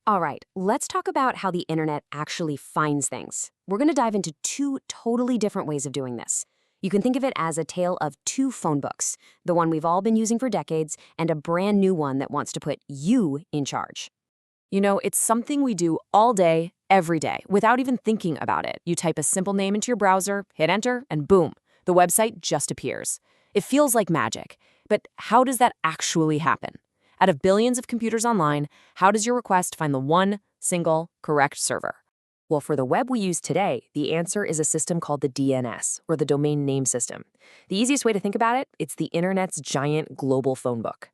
All right, let's talk about how the internet actually finds things. We're going to dive into two totally different ways of doing this. You can think of it as a tale of two phone books, the one we've all been using for decades and a brand new one that wants to put you in charge. It's something we do all day, every day, without even thinking about it. You type a simple name into your browser, hit enter, and boom, the website just appears. It feels like magic. But how does that actually happen? Out of billions of computers online, how does your request find the one single correct server? Well, for the web we use today, the answer is a system called the DNS, or the Domain Name System. The easiest way to think about it, it's the internet's giant global phone book.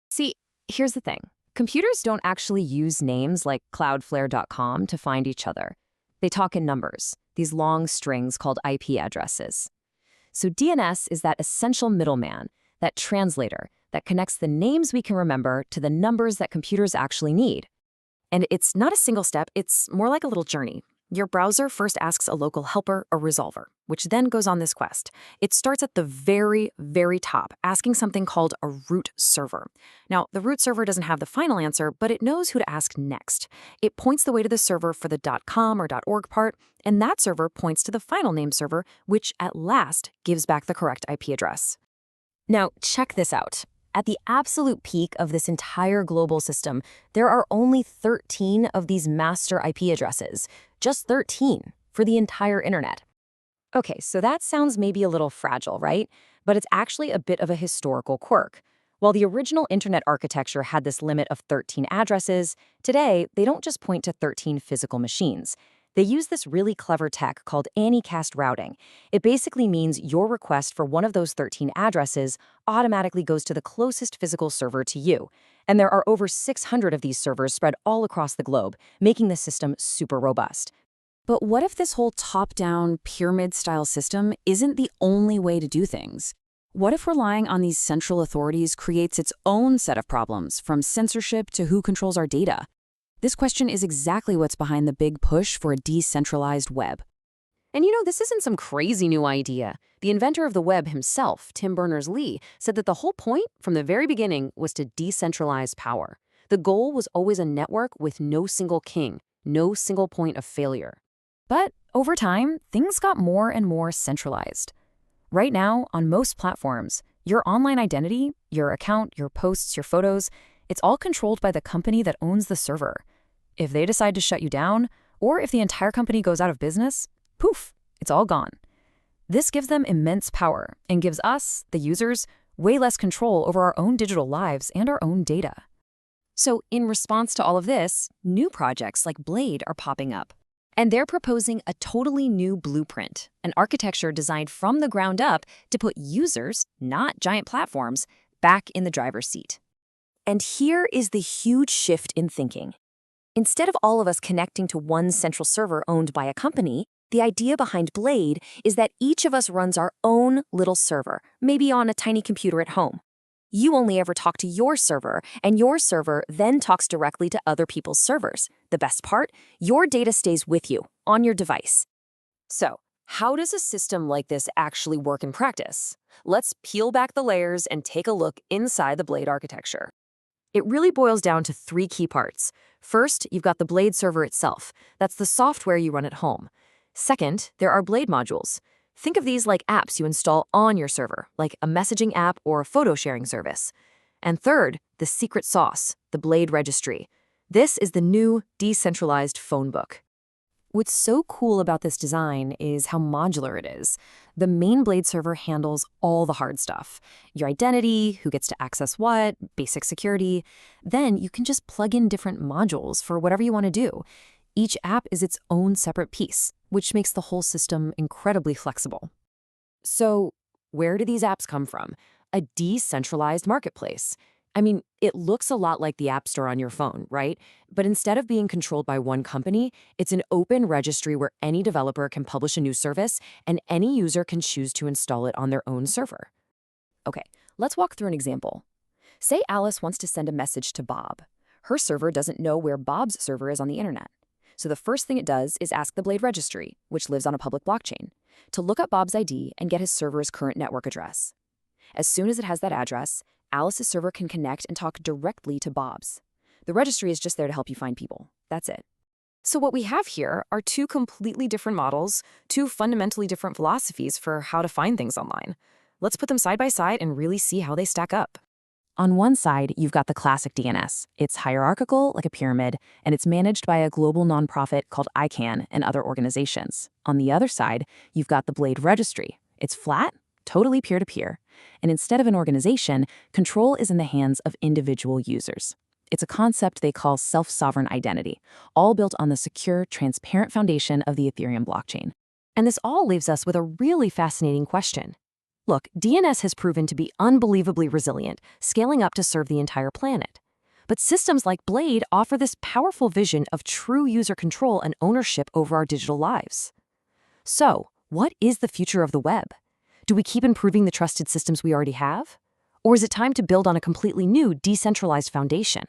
See, here's the thing. Computers don't actually use names like cloudflare.com to find each other. They talk in numbers, these long strings called IP addresses. So DNS is that essential middleman, that translator, that connects the names we can remember to the numbers that computers actually need. And it's not a single step, it's more like a little journey. Your browser first asks a local helper or resolver, which then goes on this quest. It starts at the very, very top, asking something called a root server. Now, the root server doesn't have the final answer, but it knows who to ask next. It points the way to the server for the .com or .org part, and that server points to the final name server, which at last gives back the correct IP address. Now, check this out. At the absolute peak of this entire global system, there are only 13 of these master IP addresses. Just 13 for the entire internet. Okay, so that sounds maybe a little fragile, right? But it's actually a bit of a historical quirk. While the original internet architecture had this limit of 13 addresses, today they don't just point to 13 physical machines. They use this really clever tech called anycast routing. It basically means your request for one of those 13 addresses automatically goes to the closest physical server to you. And there are over 600 of these servers spread all across the globe, making the system super robust. But what if this whole top-down, pyramid-style system isn't the only way to do things? What if relying on these central authorities creates its own set of problems, from censorship to who controls our data? This question is exactly what's behind the big push for a decentralized web. And this isn't some crazy new idea. The inventor of the web himself, Tim Berners-Lee, said that the whole point from the very beginning was to decentralize power. The goal was always a network with no single king, no single point of failure. But over time, things got more and more centralized. Right now, on most platforms, your online identity, your account, your posts, your photos, it's all controlled by the company that owns the server. If they decide to shut you down, or if the entire company goes out of business, poof, it's all gone. This gives them immense power and gives us, the users, way less control over our own digital lives and our own data. So in response to all of this, new projects like Blade are popping up. And they're proposing a totally new blueprint, an architecture designed from the ground up to put users, not giant platforms, back in the driver's seat. And here is the huge shift in thinking. Instead of all of us connecting to one central server owned by a company, the idea behind Blade is that each of us runs our own little server, maybe on a tiny computer at home. You only ever talk to your server, and your server then talks directly to other people's servers. The best part? Your data stays with you, on your device. So, how does a system like this actually work in practice? Let's peel back the layers and take a look inside the Blade architecture. It really boils down to three key parts. First, you've got the Blade server itself. That's the software you run at home. Second, there are Blade modules. Think of these like apps you install on your server, like a messaging app or a photo sharing service. And third, the secret sauce, the Blade registry. This is the new decentralized phone book. What's so cool about this design is how modular it is. The main Blade server handles all the hard stuff. Your identity, who gets to access what, basic security. Then you can just plug in different modules for whatever you want to do. Each app is its own separate piece, which makes the whole system incredibly flexible. So, where do these apps come from? A decentralized marketplace. I mean, it looks a lot like the App Store on your phone, right? But instead of being controlled by one company, it's an open registry where any developer can publish a new service and any user can choose to install it on their own server. Okay, let's walk through an example. Say Alice wants to send a message to Bob. Her server doesn't know where Bob's server is on the internet. So the first thing it does is ask the Blade registry, which lives on a public blockchain, to look up Bob's ID and get his server's current network address. As soon as it has that address, Alice's server can connect and talk directly to Bob's. The registry is just there to help you find people. That's it. So what we have here are two completely different models, two fundamentally different philosophies for how to find things online. Let's put them side by side and really see how they stack up. On one side, you've got the classic DNS. It's hierarchical, like a pyramid, and it's managed by a global nonprofit called ICANN and other organizations. On the other side, you've got the Blade registry. It's flat, totally peer-to-peer, and instead of an organization, control is in the hands of individual users. It's a concept they call self-sovereign identity, all built on the secure, transparent foundation of the Ethereum blockchain. And this all leaves us with a really fascinating question. Look, DNS has proven to be unbelievably resilient, scaling up to serve the entire planet. But systems like Blade offer this powerful vision of true user control and ownership over our digital lives. So, what is the future of the web? Do we keep improving the trusted systems we already have? Or is it time to build on a completely new, decentralized foundation?